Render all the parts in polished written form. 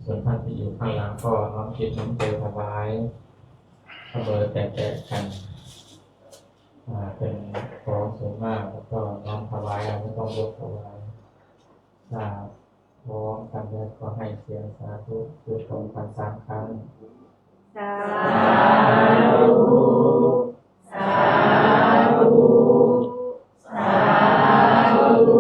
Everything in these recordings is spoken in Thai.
ส่วนท่านที่อยู่ข้างหลังก็น้อมจิตน้อมใจถวายพระเบอร์แจกกันเป็นของสูงมากแล้วก็น้อมถวายไม่ต้องยกถวายพร้อมกันแล้วก็ให้เสียงสาธุจุดตรงกัน3 ครั้งสาธุสาธุสาธุ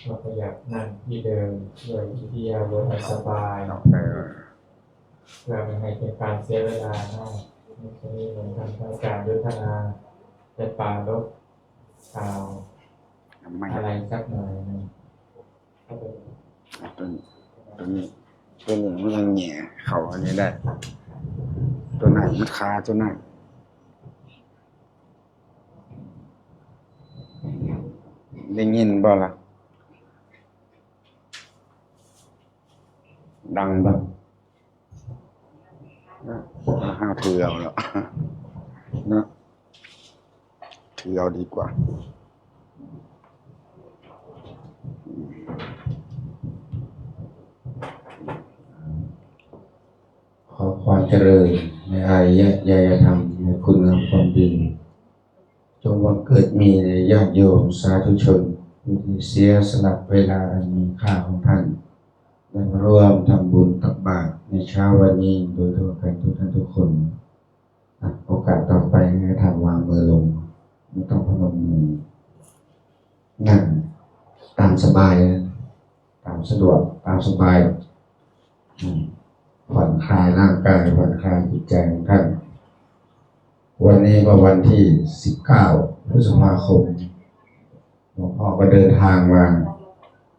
เราก็อยากนั่งที่เดิมด้วยวิทยาบทสบายเพื่อไม่ให้เป็นการเสียเวลาไม่ใช่เหมือนทางการยุทธนาจะปาลบข่าวอะไรสักหน่อยนึงตัวนี้มันยังแหน่เขาอันนี้ได้ตัวไหนมันคาตัวไหนได้ยินบ่ล่ะดังบ่ห้าถือเอาแล้วนะถือเอาดีกว่าขอความเจริญในอริยธรรมในคุณงามความดีจงบังเกิดมีในญาติโยมสาธุชนผู้ที่เสียสละเวลาอันมีค่าของท่านได้มาร่วมทำบุญตักบาตรในเช้าวันนี้โดยทั่วกันทุกท่านทุกคนโอกาสต่อไปให้ท่านวางมือลงไม่ต้องพนมมือนั่งตามสบายตามสะดวกตามสบายผ่อนคลายร่างกายผ่อนคลายจิตใจของท่านวันนี้ก็วันที่19 พฤษภาคมหลวงพ่อก็เดินทางมา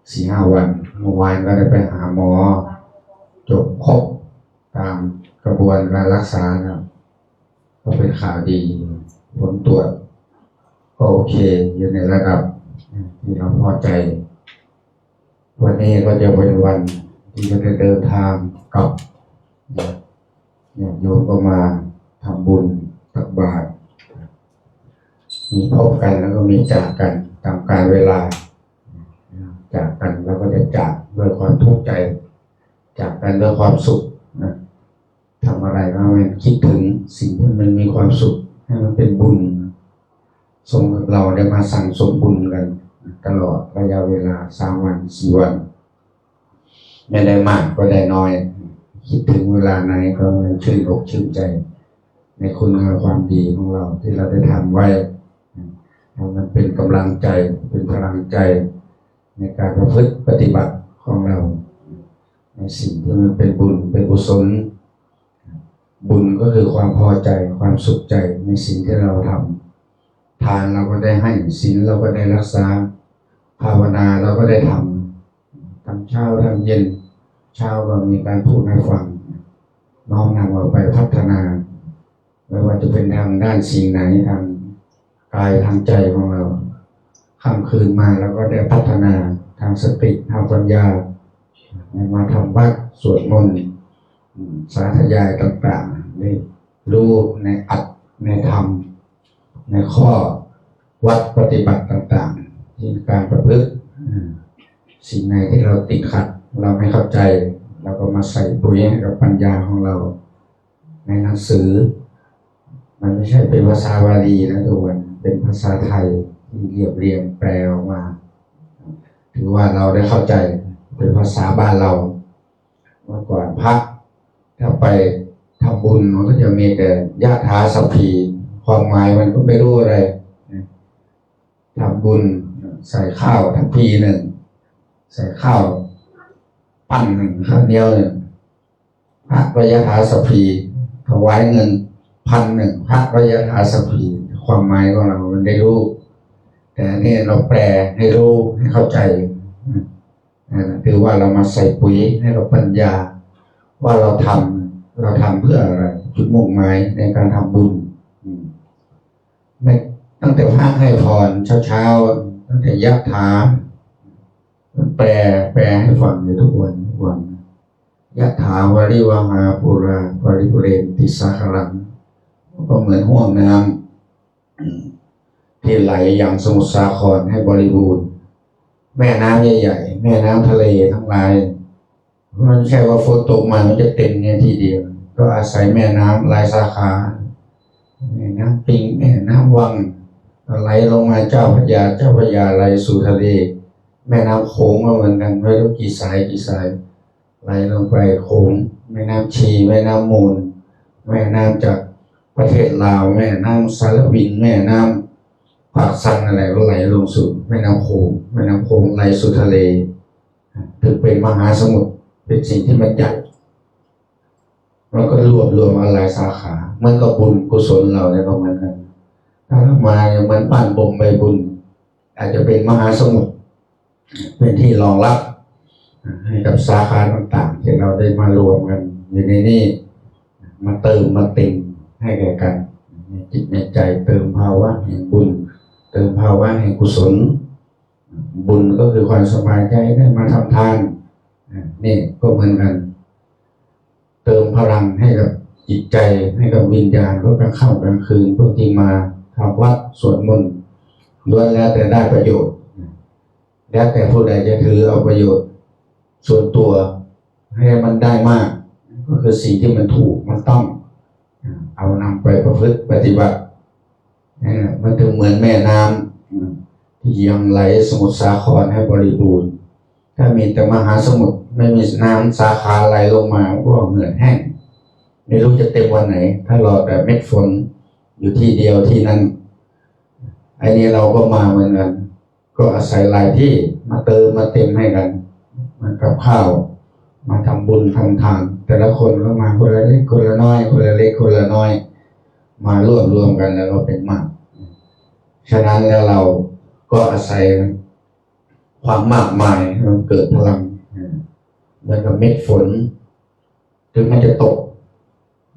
4-5 วันเมื่อวานก็ได้ไปหาหมอจบครบตามกระบวนการรักษานะก็เป็นข่าวดีผลตรวจก็โอเคอยู่ในระดับที่เราพอใจวันนี้ก็จะเป็นวันที่จะได้เดินทางกลับโยมก็มาทำบุญตักบาตรมีพบกันแล้วก็มีจากกันตามกาลเวลาจากกันแล้วก็จะจากด้วยความทุกข์ใจจากกันด้วยความสุขนะทำอะไรก็ให้คิดถึงสิ่งที่มันมีความสุขให้มันเป็นบุญสมกับเราได้มาสั่งสมบุญกันตลอดระยะเวลา3 วัน 4 วันไม่ได้มากก็ได้น้อยคิดถึงเวลาไหนก็ชื่นอกชื่นใจในคุณงามความดีของเราที่เราได้ทำไว้มันเป็นกำลังใจเป็นพลังใจในการประพฤติปฏิบัติของเราในสิ่งที่มันเป็นบุญเป็นกุศลบุญก็คือความพอใจความสุขใจในสิ่งที่เราทำทานเราก็ได้ให้ศีลเราก็ได้รักษาภาวนาเราก็ได้ทำเช้าทำเย็นเช้าก็มีการพูดให้ฟังน้อมนำเอาไปพัฒนาไม่ว่าจะเป็นทางด้านสิ่งไหนทางกายทางใจของเราค่ำคืนมาแล้วก็ได้พัฒนาทางสติทางปัญญามาทำวัดสวดมนต์สาธยายต่างๆได้รู้ในอัตในธรรมในข้อวัดปฏิบัติต่างๆที่การประพฤติสิ่งไหนที่เราติดขัดเราไม่เข้าใจเราก็มาใส่ปุ๋ยกับปัญญาของเราในหนังสือมันไม่ใช่เป็นภาษาบาลีนะทุกคนเป็นภาษาไทยที่เรียบแปลออกมาถือว่าเราได้เข้าใจเป็นภาษาบ้านเราเมื่อก่อนพระถ้าไปทำบุญมันก็จะมีแต่ญาถาสัพพีความหมายมันก็ไม่รู้อะไรทำบุญใส่ข้าวทัพพีหนึ่งใส่ข้าวปั้นหนึ่งข้าวเหนียวหนึ่งพระก็ยถาสัพพีถวายเงิน1,000พระก็ยถาสัพพีความหมายของเรามันได้รู้แต่นี่เราแปลให้รู้ให้เข้าใจคือว่าเรามาใส่ปุ๋ยให้เราปัญญาว่าเราทำเพื่ออะไรจุดมุ่งหมายในการทำบุญไม่ตั้งแต่พระให้พรเช้าตั้งแต่ยะถาแปลให้ฟังอยู่ทุกวันยะถาวาริวหาปุราปริปุเรนติสาคลังก็เหมือนห่วงน้ำที่ ที่ไหลอย่างสมุทรสาครให้บริบูรณ์แม่น้ำใหญ่ๆแม่น้ำทะเลทั้งหลายมันไม่ใช่ว่าฝนตกมามันจะเต็มเนี่ยทีเดียวก็อาศัยแม่น้ำหลายสาขาแม่น้ำปิงแม่น้ำวังไหลลงมาเจ้าพระยาไหลสู่ทะเลแม่น้ำโขงก็เหมือนกันไม่รู้กี่สายไหลลงไปโขงแม่น้ำชีแม่น้ำมูลแม่น้ำจากประเทศลาวแม่น้ำสารวินแม่น้ำปากซันอะไรก็ไหลลงสู่แม่น้ำโขงไหลสู่ทะเลถึงเป็นมหาสมุทรเป็นสิ่งที่มันใหญ่เราก็รวบรวมอะไรสาขามันก็บุญกุศลเราในประมาณนั้นถ้าเรามาเนี่ยมันบ้านบ่มใบบุญอาจจะเป็นมหาสมุทรเป็นที่รองรับให้กับสาขาต่างๆที่เราได้มารวมกันอยู่ในนี้มาเติมมาเต็มให้แก่กันในจิตในใจเติมภาวะแห่งบุญเติมภาวะแห่งกุศลบุญก็คือความสบายใจได้มาทำทานนี่ก็เหมือนกันเติมพลังให้กับจิตใจให้กับวิญญาณพวกกลางค่ำกลางคืนพวกที่มาทำวัดสวดมนต์ล้วนแล้วแต่ได้ประโยชน์แล้วแต่ผู้ใดจะถือเอาประโยชน์ส่วนตัวให้มันได้มากก็คือสิ่งที่มันถูกมันต้องเอานำไปประพฤติปฏิบัติมันถึงเหมือนแม่น้ำที่ยังไหลสมุทรสาครให้บริบูรณ์ถ้ามีแต่มหาสมุทรไม่มีน้ำสาขาไหลลงมาก็เหือดแห้งไม่รู้จะเต็มวันไหนถ้ารอแต่เม็ดฝนอยู่ที่เดียวที่นั้นไอ้นี้เราก็มาเหมือนกันก็อาศัยหลายที่มาเติมมาเต็มให้กันมากับข้าวมาทำบุญทำทานแต่ละคนก็มาคนละเล็กคนละน้อยคนละเล็กคนละน้อยมารวมกันแล้วก็เป็นมากฉะนั้นแล้วเราก็อาศัยความมากมายมันเกิดพลังเหมือนกับเม็ดฝนถึงมันจะตก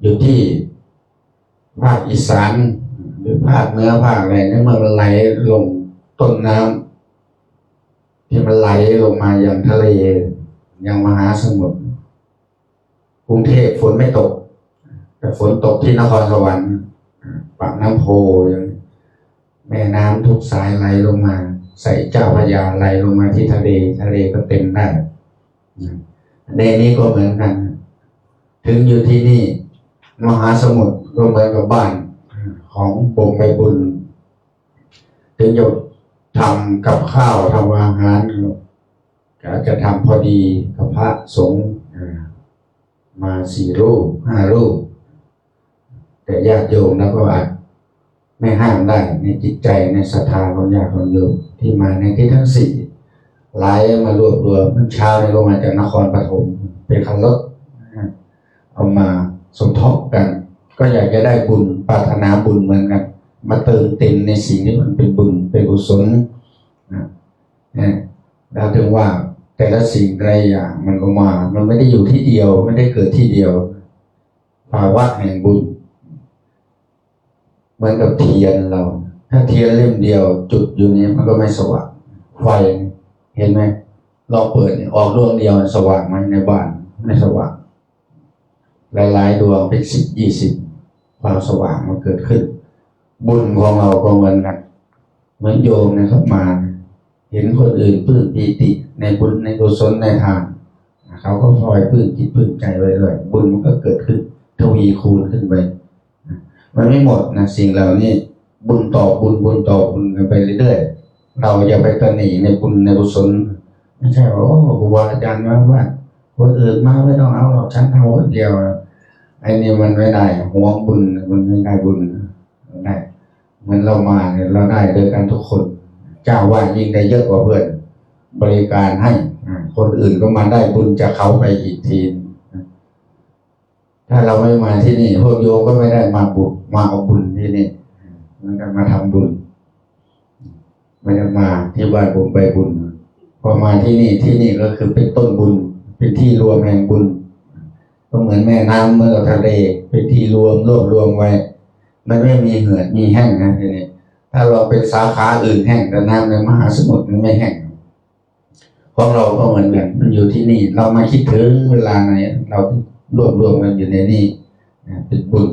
อยู่ที่ภาคอีสานหรือภาคเหนือภาคอะไรเนี่ยมันไหลลงต้นน้ำที่มันไหลลงมาอย่างทะเลอย่างมหาสมุทรกรุงเทพฝนไม่ตกแต่ฝนตกที่นครสวรรค์ปากน้ำโพอย่างแม่น้ำทุกสายไหลลงมาใส่เจ้าพระยาไหลลงมาที่ทะเลก็เต็มได้ในนี้ก็เหมือนกันถึงอยู่ที่นี่มหาสมุทรก็เหมือนกับบ้านของบ่มใบบุญถึงจะทำกับข้าวทำอาหารก็จะทำพอดีกับพระสงฆ์มา4 รูป 5 รูปแต่ญาติโยมแล้วก็อาจไม่ห้ามได้ในจิตใจในศรัทธาของญาติของโยมที่มาในที่ทั้ง4ไหลมารวบรวมเมื่อเช้าในโรงงานจากนครปฐมเป็นคันรถเอามาสมทบกันก็อยากจะได้บุญปรารถนาบุญเหมือนกันมาเติมเต็มในสิ่งที่มันเป็นบุญเป็นกุศลเราถึงว่าแต่ละสิ่งแต่ละอย่างมันก็มามันไม่ได้อยู่ที่เดียวไม่ได้เกิดที่เดียวภาวะแห่งบุญเหมือนกับเทียนเราถ้าเทียนเล่มเดียวจุดอยู่นี้มันก็ไม่สว่างไฟเห็นไหมเราเปิดออกดวงเดียวสว่างไหมในบ้านไม่สว่างหลายๆดวงเป็น10-20ความสว่างมันเกิดขึ้นบุญของเราก็เหมือนกันเหมือนโยมนะครับมาเห็นคนอื่นปลื้มปีติในบุญในกุศลในทานเขาก็พลอยปลื้มจิตปลื้มใจไปด้วยบุญมันก็เกิดขึ้นทวีคูณขึ้นไปมันไม่หมดนะสิ่งเหล่านี้บุญต่อบุญต่อบุญกันไปเรื่อยๆเราอย่าไปตระหนี่ในบุญในกุศลไม่ใช่ว่าโอ้ครูบาอาจารย์ว่าคนอื่นมาไม่ต้องเอาหรอกฉันเอาคนเดียวไอ้นี่มันไม่ได้หวงบุญมันไม่ได้บุญได้เหมือนเรามาเนี่ยเราได้ด้วยกันทุกคนเจ้าว่ายิ่งได้เยอะกว่าเพื่อนบริการให้คนอื่นก็มาได้บุญจากเขาไปอีกทีถ้าเราไม่มาที่นี่พวกโยมก็ไม่ได้มาบุญมาเอาบุญที่นี่มันก็มาทำบุญไม่ได้มาที่บ้านบุญไปบุญพอมาที่นี่ก็คือเป็นต้นบุญเป็นที่รวมแห่งบุญก็เหมือนแม่น้ำเมื่อทะเลเป็นที่รวมไว้มันไม่มีเหือดมีแห้งนะทีนี้ถ้าเราเป็นสาขาอื่นแห้งแต่น้ำในมหาสมุทรมันไม่แห้งของเราก็เหมือนกันมันอยู่ที่นี่เรามาคิดถึงเวลาไหนเรารวมกันอยู่ในนี่เป็นบุญ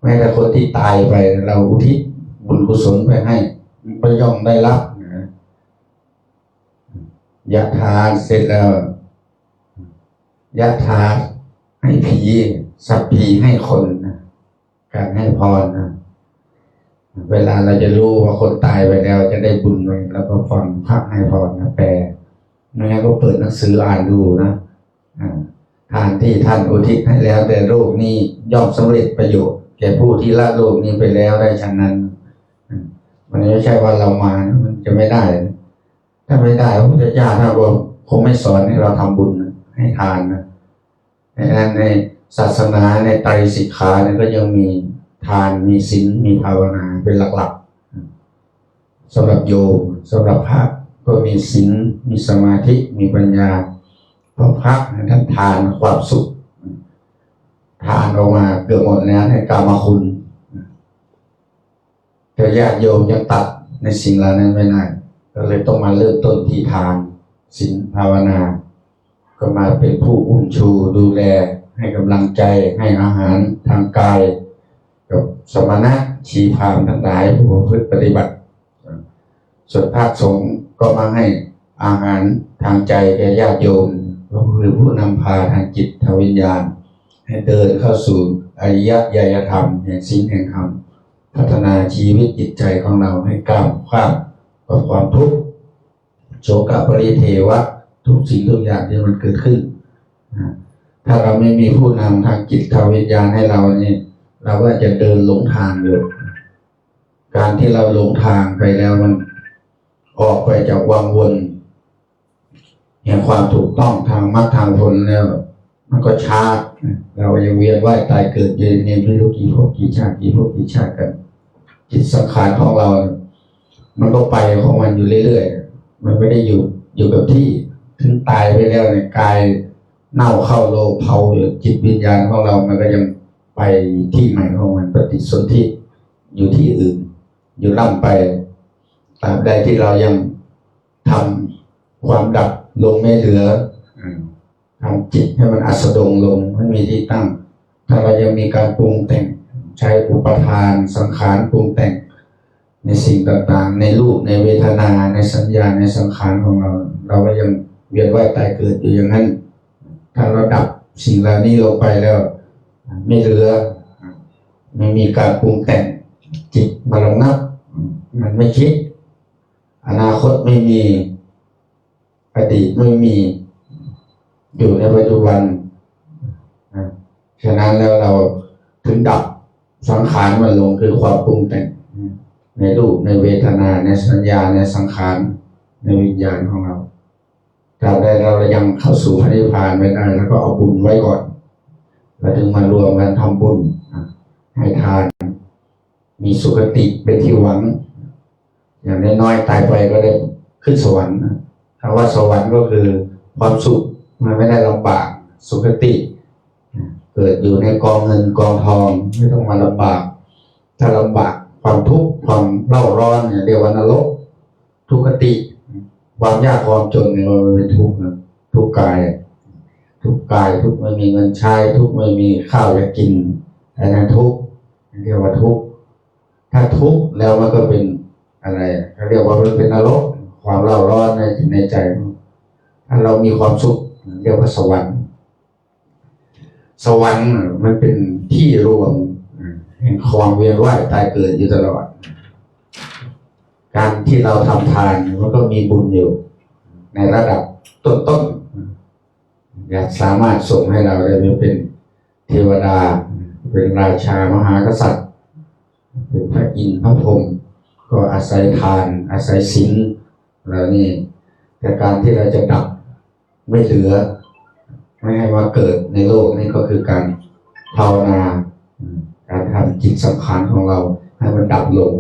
แม้แต่คนที่ตายไปเราอุทิศบุญกุศลไปให้ ไปย่อมได้รับนะยะทานเสร็จแล้วยะทานให้ผีสัพพีให้คนนะการให้พรนะเวลาเราจะรู้ว่าคนตายไปแล้วจะได้บุญไหมแล้วก็ฟังพระให้พรนะแปลไม่งั้นก็เปิดหนังสืออ่านดูนะทานที่ท่านอุทิศให้แล้วแต่โลกนี้ย่อมสำเร็จประโยชน์แก่ผู้ที่ละโลกนี้ไปแล้วได้ฉะนั้นมันไม่ใช่ว่าเรามานะมันจะไม่ได้ถ้าไม่ได้พระพุทธเจ้าถ้าบอกคงไม่สอนให้เราทำบุญนะให้ทานนะในศาสนาในไตรสิกขาเนี่ยก็ยังมีทานมีศีลมีภาวนาเป็นหลักๆสำหรับโยมสำหรับพระก็มีศีลมีสมาธิมีปัญญาเพราะพระท่านทานความสุขทานออกมาเกือบหมดแล้วให้กามคุณแต่ญาติโยมยังตัดในสิ่งเหล่านั้นไม่ได้ก็เลยต้องมาเริ่มต้นที่ทานศีลภาวนาก็มาเป็นผู้อุ้มชูดูแลให้กำลังใจให้อาหารทางกายกับสมณะชีพราหมณ์ทั้งหลายผู้ประพฤติปฏิบัติส่วนภาคสงฆ์ก็มาให้อาหารทางใจแก่ญาติโยมก็คือผู้นำพาทางจิตทางวิญญาณให้เดินเข้าสู่อริยญาณธรรมแห่งศีลแห่งธรรมพัฒนาชีวิตจิตใจของเราให้ก้าวข้ามกับความทุกข์โศกปริเทวะทุกสิ่งทุกอย่างที่มันเกิดขึ้นถ้าเราไม่มีผู้นำทางจิตทางวิญญาณให้เราเนี่ยเราก็จะเดินหลงทางอยู่การที่เราหลงทางไปแล้วมันออกไปจากวังวนแห่งความถูกต้องทางมรรคทางผลแล้วมันก็ช้าเรายังเวียนว่ายตายเกิดอยู่ในไม่รู้กี่ภพกี่ชาติกันจิตสังขารของเรามันก็ไปของมันอยู่เรื่อยๆมันไม่ได้อยู่กับที่ถึงตายไปแล้วเนี่ยกายเน่าเข้าโลงเผาอยู่จิตวิญญาณของเรามันก็ยังไปที่ใหม่ของมันปฏิสนธิอยู่ที่อื่นอยู่ล่ำไปตราบใดที่เรายังทำความดับลงไม่เหลือทำจิตให้มันอัสดงลงไม่มีที่ตั้งถ้าเรายังมีการปรุงแต่งใช้อุปทานสังขารปรุงแต่งในสิ่งต่างๆในรูปในเวทนาในสัญญาในสังขารของเราก็ยังเวียนว่ายตายเกิดอยู่อย่างนั้นถ้าเราดับสิ่งเหล่านี้ลงไปแล้วไม่เหลือไม่มีการปรุงแต่งจิตมาระงับมันไม่คิดอนาคตไม่มีอดีตไม่มีอยู่ในปัจจุบันฉะนั้นแล้วเราถึงดับสังขารมันลงคือความปรุงแต่งในรูปในเวทนาในสัญญาในสังขารในวิญญาณของเราแต่ใดเรายังเข้าสู่พระนิพพานไม่ได้แล้วก็เอาบุญไว้ก่อนเราถึงมารวมกันทำบุญให้ทานมีสุคติเป็นที่หวังอย่างน้อยๆตายไปก็ได้ขึ้นสวรรค์คำว่าสวรรค์ก็คือความสุขมันไม่ได้ลำบากสุคติเกิดอยู่ในกองเงินกองทองไม่ต้องมาลำบากถ้าลำบากความทุกข์ความเล่าร้อนเนี่ยเรียกว่านรกทุกขติความยากความจนเนี่ยมันเป็นทุกข์นะทุกข์กายทุกข์ไม่มีเงินใช้ทุกข์ไม่มีข้าวจะกินอันนั้นทุกข์เรียกว่าทุกข์ถ้าทุกข์แล้วมันก็เป็นอะไรเขาเรียกว่ามันเป็นนรกความเล่าร้อนในใจถ้าเรามีความสุขเรียกว่าสวรรค์มันเป็นที่รวมแห่งความเวียนว่ายตายเกิดอยู่ตลอดการที่เราทำทานมันก็มีบุญอยู่ในระดับต้นๆอยากสามารถส่งให้เราได้เป็นเทวดาเป็นราชามหากษัตริย์เป็นพระอินทร์พระพรหมก็อาศัยทานอาศัยศีลแล้วนี่แต่การที่เราจะดับไม่เหลือไม่ให้มาเกิดในโลกนี้ก็คือการภาวนาการทำจิตสังขารของเราให้มันดับลง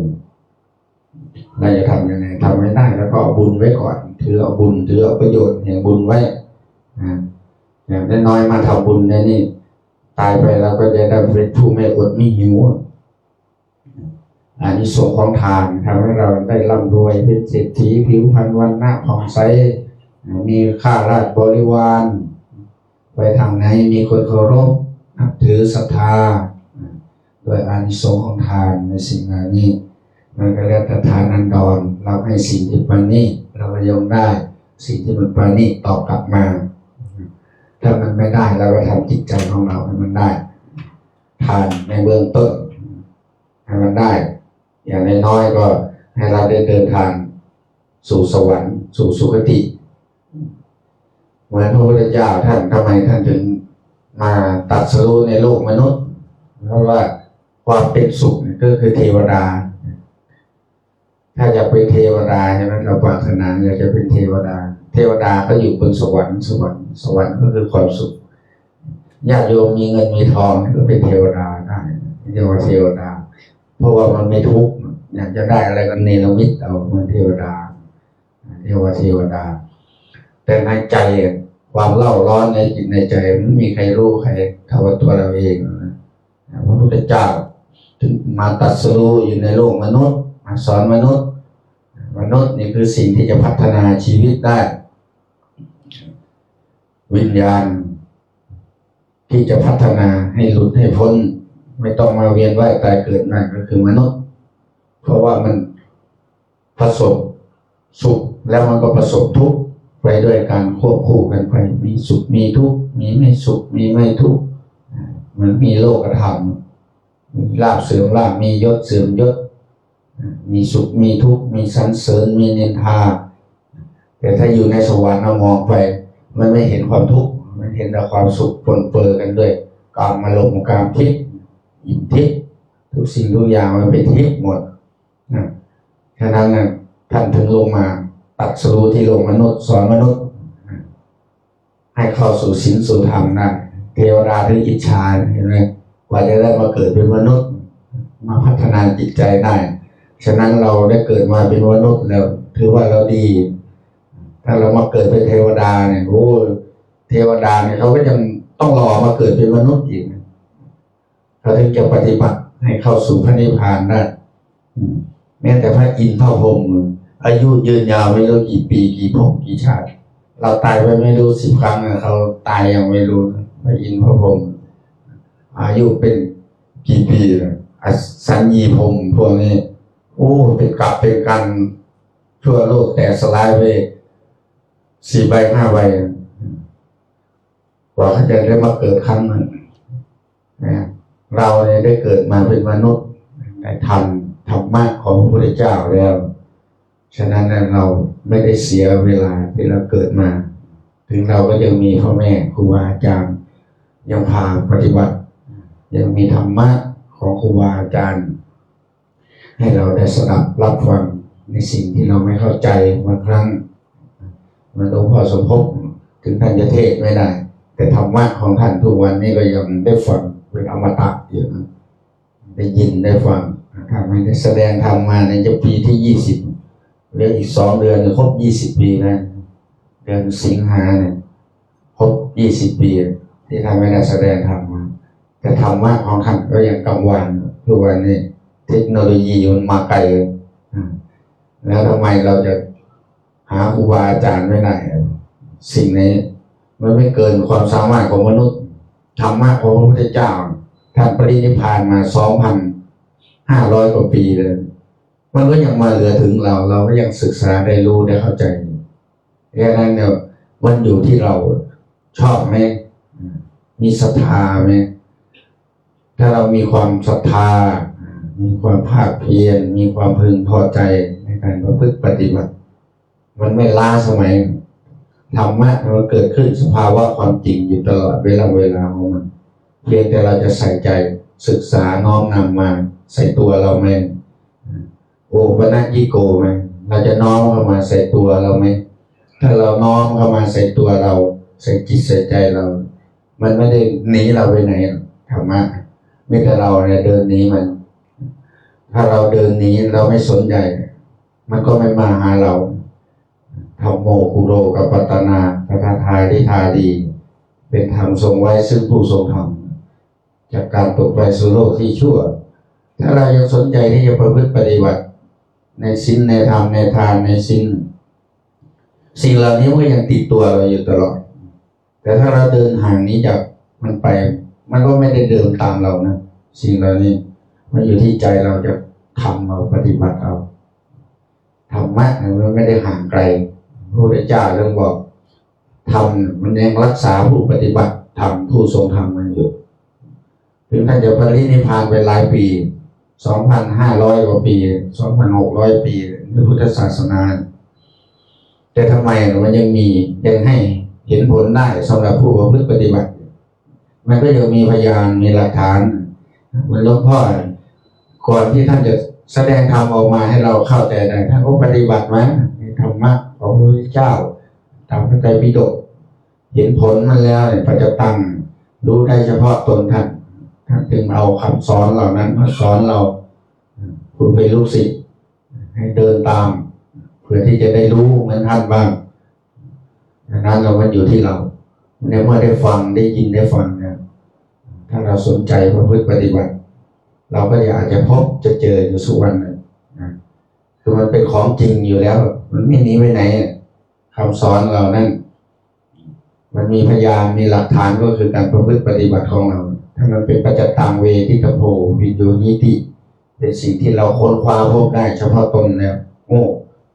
เราจะทำยังไงทำไม่ได้แล้วก็เอาบุญไว้ก่อนถือเอาบุญถือเอาประโยชน์แห่งบุญไว้อย่างน้อยๆมาทำบุญเนี่ยนี่ตายไปแล้วก็จะได้เป็นผู้ไม่อดไม่หิวอานิสงส์ของทานทำให้เราได้ร่ำรวยเป็นเศรษฐีผิวพรรณวรรณะผ่องใสมีข้าราชบริวารไปทางไหนมีคนเคารพนับถือศรัทธาโดยอานิสงส์ของทานในสิ่งเหล่านี้ มันก็แล้วแต่ทานันดรเราให้สิ่งที่ปราณีตเราก็ยอมได้สิ่งที่มันปราณีตตอบกลับมาถ้ามันไม่ได้เราก็ทำจิตใจของเราให้มันได้ทานในเบื้องต้นให้มันได้อย่างน้อยๆก็ให้เราได้เดินทางสู่สวรรค์สู่สุคติเหมือนพระพุทธเจ้าท่านทำไมท่านถึงมาตรัสรู้ในโลกมนุษย์เพราะว่าความเป็นสุขก็คือเทวดาถ้าอยากเป็นเทวดาใช่ไหมเราปรารถนาอยากจะเป็นเทวดาเทวดาก็อยู่บนสวรรค์สวรรค์ก็คือความสุขญาติโยมมีเงินมีทองก็เป็นเทวดาได้เรียกว่าเทวดาเพราะว่ามันไม่ทุกข์อยากจะได้อะไรก็เนรมิตเอาเหมือนเทวดาเรียกว่าเทวดาแต่ในใจความเล่าร้อนในจิตในใจไม่มีใครรู้ใครเท่ากับตัวเราเองนะพระพุทธเจ้าถึงมาตรัสรู้อยู่ในโลกมนุษย์มาสอนมนุษย์นี่คือสิ่งที่จะพัฒนาชีวิตได้วิญญาณที่จะพัฒนาให้หลุดให้พ้นไม่ต้องมาเวียนว่ายตายเกิดนั่นก็คือมนุษย์เพราะว่ามันประสบสุขแล้วมันก็ประสบทุกข์ไปด้วยการควบคู่กันไปมีสุขมีทุกข์มีไม่สุขมีไม่ทุกข์เหมือนมีโลกธรรมมีลาภเสื่อมลาภมียศเสื่อมยศมีสุขมีทุกข์มีสรรเสริญมีนินทาแต่ถ้าอยู่ในสวรรค์เรามองไปมันไม่เห็นความทุกข์มันเห็นแต่ความสุขปนเปื้อนกันด้วยกามอารมณ์กามทิพย์อินทิพย์ทุกสิ่งทุกอย่างมันเป็นทิพย์หมดนะฉะนั้นนะท่านถึงลงมาตรัสรู้ที่โลกมนุษย์สอนมนุษย์ให้เข้าสู่ศีลสู่ธรรมได้เทวดาถึงอิจฉาเห็นไหมกว่าจะได้มาเกิดเป็นมนุษย์มาพัฒนาจิตใจได้ฉะนั้นเราได้เกิดมาเป็นมนุษย์แล้วถือว่าเราดีถ้าเรามาเกิดเป็นเทวดาเนี่ยโอ้เทวดาเนี่ยเขาก็ยังต้องรอมาเกิดเป็นมนุษย์อีกเขาถึงจะปฏิบัติให้เข้าสู่พระนิพพานได้แม้แต่พระอินทร์พระพรหมอายุยืนยาวไม่รู้กี่ปีกี่ภพกี่ชาติเราตายไปไม่รู้10 ครั้งเขาตายยังไม่รู้พระอินทร์พระพรหมอายุเป็นกี่ปีสัญญีพรหมพวกนี้โอ้เป็นกลับเป็นกันทั่วโลกแต่สลายไป4 ใบ 5 ใบกว่าเขาจะได้มาเกิดครั้งนั้นนะเราเนี่ยได้เกิดมาเป็นมนุษย์ได้ทำธรรมะของพระพุทธเจ้าแล้วฉะนั้นเราไม่ได้เสียเวลาที่เราเกิดมาถึงเราก็ยังมีพ่อแม่ครูบาอาจารย์ยังพาปฏิบัติยังมีธรรมะของครูบาอาจารย์ให้เราได้สดับรับฟังในสิ่งที่เราไม่เข้าใจบางครั้งมันหลวงพ่อสมภพถึงท่านจะเทศไม่ได้แต่ธรรมะของท่านทุกวันนี้ก็ยังได้ฟังเป็นอมตะอยู่นะได้ยินได้ฟังถ้าไม่ได้แสดงธรรมมาในจะปีที่20เหลืออีก2 เดือนจะครบ20 ปีนะเดือนสิงหาเนี่ยครบ20 ปีที่ท่านไม่ได้แสดงธรรมมาแต่ธรรมะของท่านก็ยังกังวลทุกวันนี้เทคโนโลยีมันมาไกลแล้วทำไมเราจะหาครูบาอาจารย์ไม่ได้สิ่งนี้มันไม่เกินความสามารถของมนุษย์ธรรมะของพระพุทธเจ้าท่านปรินิพพานมา 2,500 กว่าปีเลยมันก็ยังมาเหลือถึงเราก็ยังศึกษาได้รู้ได้เข้าใจดังนั้นเนี่ยมันอยู่ที่เราชอบไหมมีศรัทธาไหมถ้าเรามีความศรัทธามีความภาคเพียรมีความพึงพอใจในการประพฤติปฏิบัติมันไม่ล้าสมัยธรรมะมันเกิดขึ้นสภาวะความจริงอยู่ตลอดเวลาของมันเพียงแต่เราจะใส่ใจศึกษาน้อมนำมาใส่ตัวเราไหมโอปนัญิโกไหมเราจะน้อมเข้ามาใส่ตัวเราไหมถ้าเราน้อมเข้ามาใส่ตัวเราใส่จิตใส่ใจเรามันไม่ได้หนีเราไปไหนธรรมะไม่แต่เราเนี่ยเดินหนีมันถ้าเราเดินหนีเราไม่สนใจมันก็ไม่มาหาเราธรรมโมกุโรกัปปัตตนาพระทายได้ทาดีเป็นธรรมทรงไว้ซึ่งผู้ทรงธรรมจากการตกไปสู่โลกที่ชั่วถ้าเรายังสนใจที่จะประพฤติปฏิบัติในศีลในธรรมในทานในศีลสิ่งเหล่านี้มันก็ยังติดตัวเราอยู่ตลอดแต่ถ้าเราเดินห่างนี้จากมันไปมันก็ไม่ได้เดินตามเรานะสิ่งเหล่านี้มันอยู่ที่ใจเราจะ ทำเอาปฏิบัติเอาธรรมะมันไม่ได้ห่างไกลพระพุทธเจ้าเรื่องบอกธรรมมันยังรักษาผู้ปฏิบัติธรรมผู้ทรงธรรมมันอยู่ถึงท่านจะปรินิพพานไปหลายปี 2,500 กว่าปี 2,600 ปีในพุทธศาสนาแต่ทำไมมันยังให้เห็นผลได้สำหรับผู้ประพฤติปฏิบัติมันก็ยังมีพยานมีหลักฐานเหมือนหลวงพ่อก่อนที่ท่านจะแสดงธรรมออกมาให้เราเข้าใจได้ท่านก็ปฏิบัติมาในธรรมะของพระพุทธเจ้าตามพระไตรปิฎกเห็นผลมันแล้วเนี่ยพระเจ้าตั้งรู้ได้เฉพาะตนท่านจึงเอาคำสอนเหล่านั้นมาสอนเราคุณเป็นลูกศิษย์ให้เดินตามเพื่อที่จะได้รู้เหมือนท่านบ้างดังนั้นเรามันอยู่ที่เราในเมื่อได้ฟังได้ยินได้ฟังเนี่ยถ้าเราสนใจประพฤติปฏิบัติเราก็อยากจะพบจะเจออยู่สุวรรณนะคือมันเป็นของจริงอยู่แล้วมันไม่หนีไปไหนคำสอนเรานั่นมันมีพยานมีหลักฐานก็คือการประพฤติปฏิบัติของเราถ้ามันเป็นปัจจตังเวทิตโพวิญโยนิติเป็นสิ่งที่เราค้นคว้าพบได้เฉพาะตนแล้วโอ้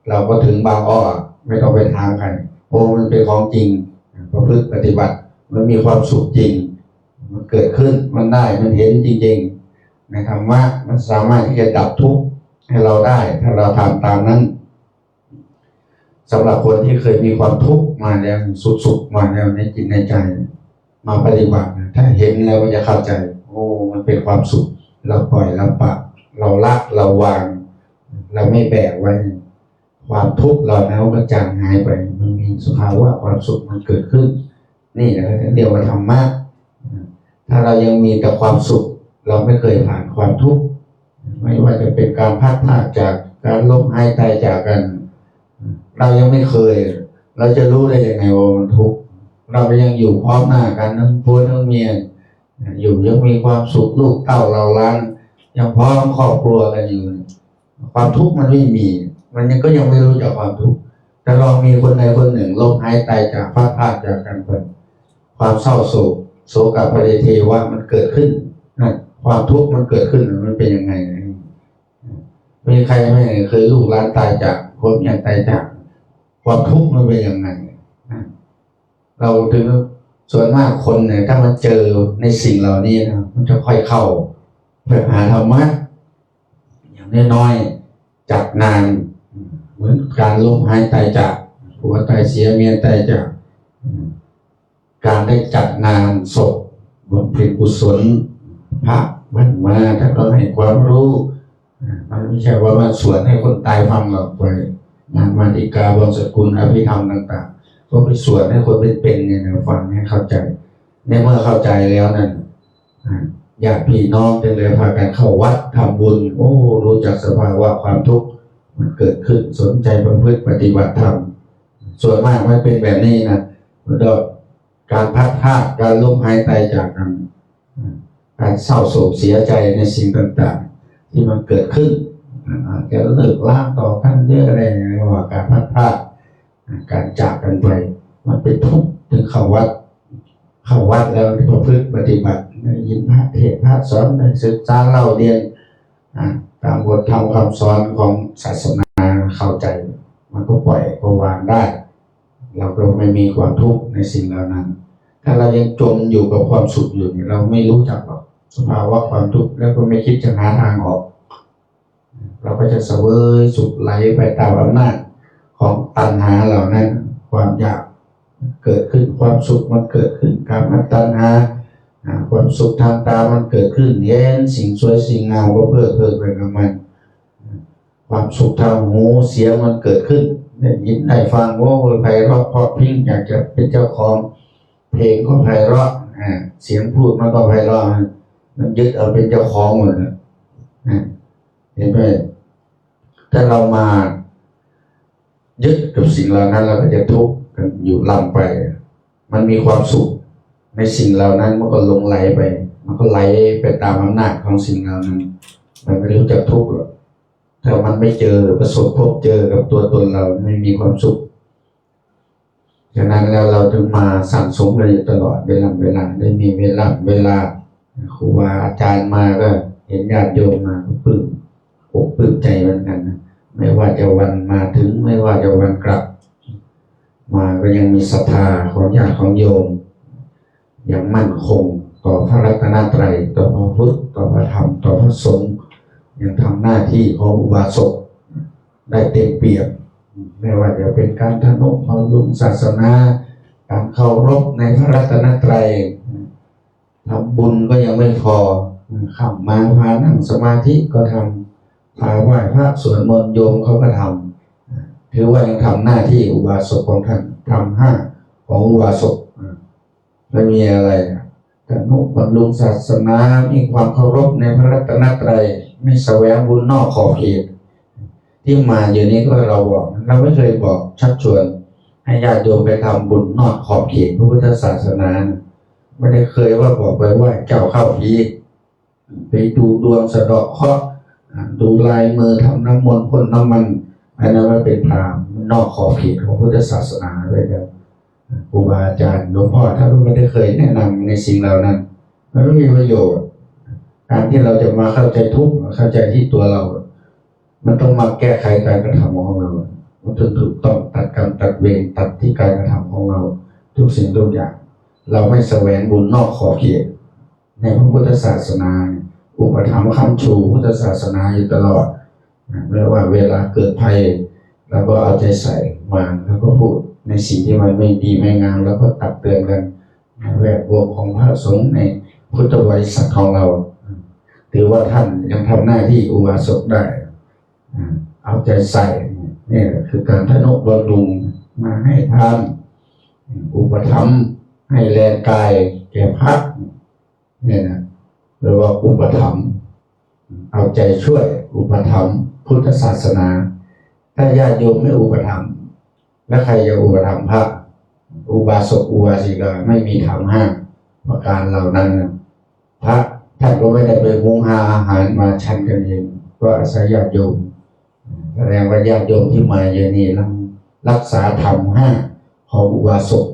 เราก็ถึงบางอ้อไม่ต้องไปทางใครโอ้มันเป็นของจริงประพฤติปฏิบัติมันมีความสุขจริงมันเกิดขึ้นมันได้มันเห็นจริงๆในธรรมะมันสามารถที่จะดับทุกข์ให้เราได้ถ้าเราทำตามนั้นสำหรับคนที่เคยมีความทุกข์มาแล้วสุขมาแล้วในจิตในใจมาปฏิบัติถ้าเห็นแล้วมันจะเข้าใจโอ้มันเป็นความสุขเราปล่อยเราปะเราละเราวางเราไม่แบกไว้ความทุกข์เราแล้วก็จางหายไปมันมีสภาวะความสุขมันเกิดขึ้นนี่แหละเรียกว่าธรรมะถ้าเรายังมีแต่ความสุขเราไม่เคยผ่านความทุกข์ไม่ว่าจะเป็นการพัดพากจากการล้มหายตายจากกันเรายังไม่เคยเราจะรู้ได้ยังไงว่ามันทุกข์เรายังอยู่พร้อมหน้ากันทั้งผัวทั้งเมียอยู่ยังมีความสุขลูกเต้าเราล้านยังพร้อมครอบครัวกันอยู่ความทุกข์มันไม่มีมันยังก็ยังไม่รู้จักความทุกข์แต่เรามีคนใดคนหนึ่งล้มหายตายจากพัดพากจากกันไปความเศร้าโศกโศกปริเทวะมันเกิดขึ้นนะความทุกข์มันเกิดขึ้นมันเป็นยังไงมีใครไม่เคยลูกหลานตายจากคนเมียตายจากความทุกข์มันเป็นยังไงเราถึงส่วนมากคนเนี่ยถ้ามันเจอในสิ่งเหล่านี้นะมันจะค่อยเข้าเพื่อหาธรรมะอย่างน้อยๆจัดงานเหมือนการล้มหายตายจากผัวตายเสียเมียตายจากการได้จัดงานศพบำเพ็ญกุศลพระมันมาถ้าเราให้ความรู้มันไม่ใช่ว่ามาสวดให้คนตายฟังหรอกไปงานมาติกาบางสกุลอภิธรรมต่างๆก็ไปสวดให้คนเป็นเนี่ยฟังให้เข้าใจในเมื่อเข้าใจแล้วนั่นญาติพี่น้องจึงเลยพากันเข้าวัดทำบุญโอ้รู้จักสภาวะความทุกข์มันเกิดขึ้นสนใจประพฤติปฏิบัติธรรมส่วนมากไม่เป็นแบบนี้นะมันก็การพัดพากการล้มหายตายจากกันการเศร้าโศกเสียใจในสิ่งต่างๆที่มันเกิดขึ้นอาจจะเลิกล้างต่อกันเยอะอะไรว่าการพัดพากการจากกันไปมันเป็นทุกข์ถึงเข้าวัดแล้วประพฤติปฏิบัติยินพระเทศน์พระสอนศึกษาเล่าเรียนตามบทธรรมคำสอนของศาสนาเข้าใจมันก็ปล่อยก็วางได้เราก็ไม่มีความทุกข์ในสิ่งเหล่านั้นถ้าเรายังจมอยู่กับความสุขอยู่เนี่ยเราไม่รู้จักหรอกสภาวะความทุกข์แล้วก็ไม่คิดจะหาทางออกเราก็จะเสวยสุขไหลไปตามอำนาจของตัณหาเหล่านั้นความอยากเกิดขึ้นความสุขมันเกิดขึ้นการมตัณหาความสุขทางตามันเกิดขึ้นเย็นสิ่งสวยสิ่งงามก็เพลิดไปกับมันความสุขทางหูเสียงมันเกิดขึ้นได้ยินได้ฟังโอ้ไพเราะเพราะพริ้งอยากจะเป็นเจ้าของเพลงก็ไพเราะเสียงพูดมันก็ไพเราะมันยึดเอาเป็นเจ้าของหมดเลยเห็นไหมถ้าเรามายึดกับสิ่งเหล่านั้นเราก็จะทุกข์กันอยู่ลำไปมันมีความสุขในสิ่งเหล่านั้นมันก็หลงไหลไปมันก็ไหลไปตามอำนาจของสิ่งเหล่านั้นมันไม่รู้จักทุกข์หรอกถ้ามันไม่เจอประสบพบเจอกับตัวตนเราไม่มีความสุขฉะนั้นแล้วเราถึงมาสั่งสมกันอยู่ตลอดเวลาได้มีเวลาครูบาอาจารย์มาก็เห็นญาติโยมมาก็ปลื้ม อกปลื้มใจเหมือนกันนะไม่ว่าจะวันมาถึงไม่ว่าจะวันกลับมาก็ยังมีศรัทธาของญาติของโยมอย่างมั่นคงต่อพระรัตนตรัยต่อพระพุทธต่อพระธรรมต่อพระสงฆ์ยังทำหน้าที่ของอุบาสกได้เต็มเปี่ยมไม่ว่าจะเป็นการทนุบำรุงศาสนาการเคารพในพระรัตนตรัยทำบุญก็ยังไม่พอขับมาพานั่งสมาธิก็ทำพาไหว้พระสวดมนต์โยมเขาก็ทำถือว่ายังทำหน้าที่อุบาสกของท่านทำห้าของอุบาสกไม่มีอะไรทนุบำรุงศาสนามีความเคารพในพระรัตนตรัยไม่แสวงบุญนอกขอบเขตที่มาอยู่นี้ก็เราบอกเราไม่เคยบอกชักชวนให้ญาติโยมไปทำบุญนอกขอบเขตพระพุทธศาสนาไม่ได้เคยว่าบอกไปว่าเจ้าเข้าพีไปดูดวงสะเดาะเคราะห์ดูลายมือทำน้ำมนต์พ่นน้ำมันอันนั้นไม่เป็นพราหมณ์นอกขอบเขตของพุทธศาสนาเลยครับครูบาอาจารย์หลวงพ่อถ้าไม่ได้เคยแนะนำในสิ่งเหล่านั้นมันไม่มีประโยชน์การที่เราจะมาเข้าใจทุกข์เข้าใจที่ตัวเรามันต้องมาแก้ไขการกระทำของเรามันถึงถูกต้องตัดกรรมตัดเวรตัดที่การกระทำของเราทุกสิ่งทุกอย่างเราไม่แสวงบุญนอกขอบเขตในพระพุทธศาสนาอุปถัมภ์ค้ำชูพุทธศาสนาอยู่ตลอดไม่ว่าเวลาเกิดภัยเราก็เอาใจใส่วางแล้วก็พูดในสิ่งที่มันไม่ดีไม่งามแล้วก็ตักเตือนกันในแวดวงของพระสงฆ์ในพุทธบริษัทของเราถือว่าท่านยังทำหน้าที่อุบาสกได้เอาใจใส่นี่คือการทนุบำรุงมาให้ทานอุปถัมภ์ให้แรงกายแก่พระเนี่ยนะหรือว่าอุปถัมภ์เอาใจช่วยอุปถัมภ์พุทธศาสนาถ้าญาติโยมไม่อุปถัมภ์แล้วใครจะอุปถัมภ์พระอุบาสกอุบาสิกาไม่มีธรรมห้าประการเหล่านั้นพระท่านก็ไม่ได้ไปหุงหาอาหารมาฉันกันเองก็อาศัยญาติโยมแสดงว่าญาติโยมที่มาอย่างนี้รักษาธรรมห้าของอุบาสก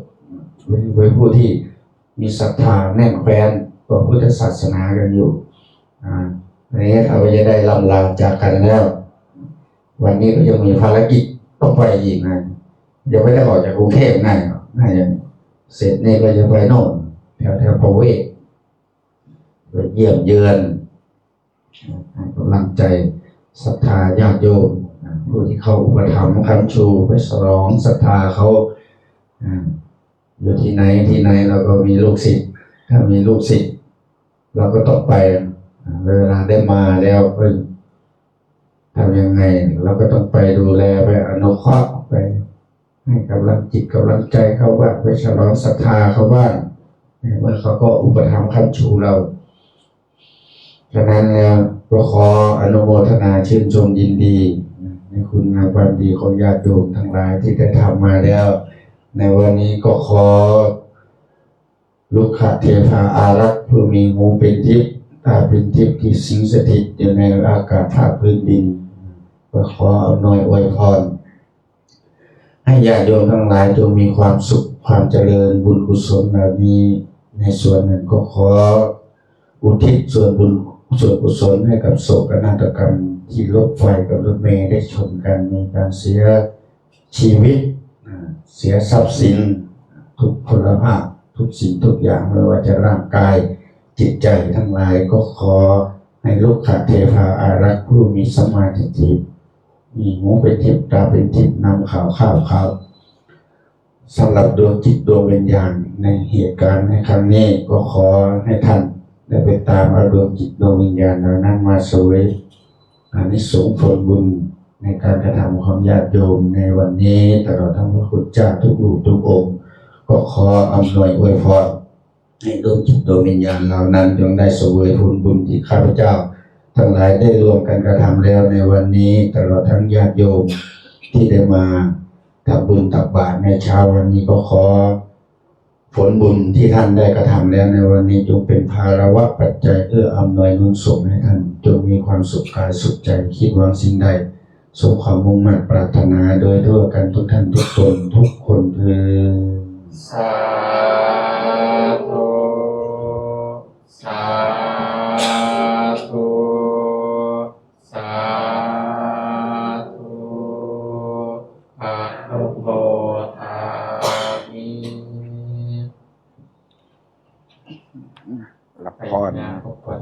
เป็นผู้ที่มีศรัทธาแน่นแฟ้นต่อพุทธศาสนากันอยู่อันนี้เราจะได้ลำลาจากกันแล้ววันนี้ก็ยังมีภารกิจต้องไปอีกนะยังไม่ได้ออกจากกรุงเทพง่ายหรอกง่ายอย่างเสร็จนี่ก็จะไปโน่นแถวประเวศไปเยี่ยมเยือนให้กำลังใจศรัทธาญาติโยมผู้ที่เขาอุปถัมภ์ค้ำชูไปฉลองศรัทธาเขาอยู่ที่ไหนเราก็มีลูกศิษย์ถ้ามีลูกศิษย์เราก็ต้องไปเวลาได้มาแล้วก็ทำยังไงเราก็ต้องไปดูแลไปอนุเคราะห์ไปให้กำลังจิตกำลังใจเขาบ้างไปฉลองศรัทธาเขาบ้างเมื่อเขาก็อุปถัมภ์ค้ำชูเราฉะนั้นแล้วก็ขออนุโมทนาชื่นชมยินดีในคุณงามความดีของญาติโยมทั้งหลายที่ได้ทำมาแล้วในวันนี้ก็ขอลูกขเทพาอารักษ์ผู้มีหูเป็นทิพย์ตาเป็นทิพย์ที่สิงสถิตอยู่ในอากาศภาคพื้นดินก็ขออำนวยอวยพรให้ญาติโยมทั้งหลายจงมีความสุขความเจริญบุญกุศลเหล่านี้ในส่วนหนึ่งก็ขออุทิศส่วนบุญส่วนกุศลให้กับโศกนาฏกรรมที่รถไฟกับรถเมล์ได้ชนกันมีการเสียชีวิตเสียทรัพย์สินทุกพลภาพทุกสิ่งทุกอย่างไม่ว่าจะร่างกายจิตใจทั้งหลายก็ขอให้ลูกขเทพาอารักษ์ผู้มีสัมมาทิฏฐิมีหูเป็นทิพย์ตาเป็นทิพย์นำข่าวสำหรับดวงจิตดวงวิญญาณในเหตุการณ์ในครั้งนี้ก็ขอให้ท่านได้ไปตามเอาดวงจิตดวงวิญญาณเหล่านั้นมาเสวยอานิสงส์ผลบุญในการกระทำของญาติโยมในวันนี้ตลอดทั้งพระคุณเจ้าทุกรูปทุกองค์ก็ขออำนวยอวยพรให้ดวงจิตดวงวิญญาณเหล่านั้นจงได้เสวยผลบุญที่ข้าพเจ้าทั้งหลายได้รวมกันกระทำแล้วในวันนี้ตลอดทั้งญาติโยมที่ได้มาทำบุญตักบาตรในเช้าวันนี้ก็ขอผลบุญที่ท่านได้กระทำแล้วในวันนี้จงเป็นภาระปัจจัยเอื้ออำนวยหนุนส่งให้ท่านจงมีความสุขกายสุขใจคิดหวังสิ่งใดสมความมุ่งมั่นปรารถนาโดยทั่วกันทุกท่านทุกตนทุกคนเถิดสาธุสาธุสา โพธามิ รับ ให้ พร งานของ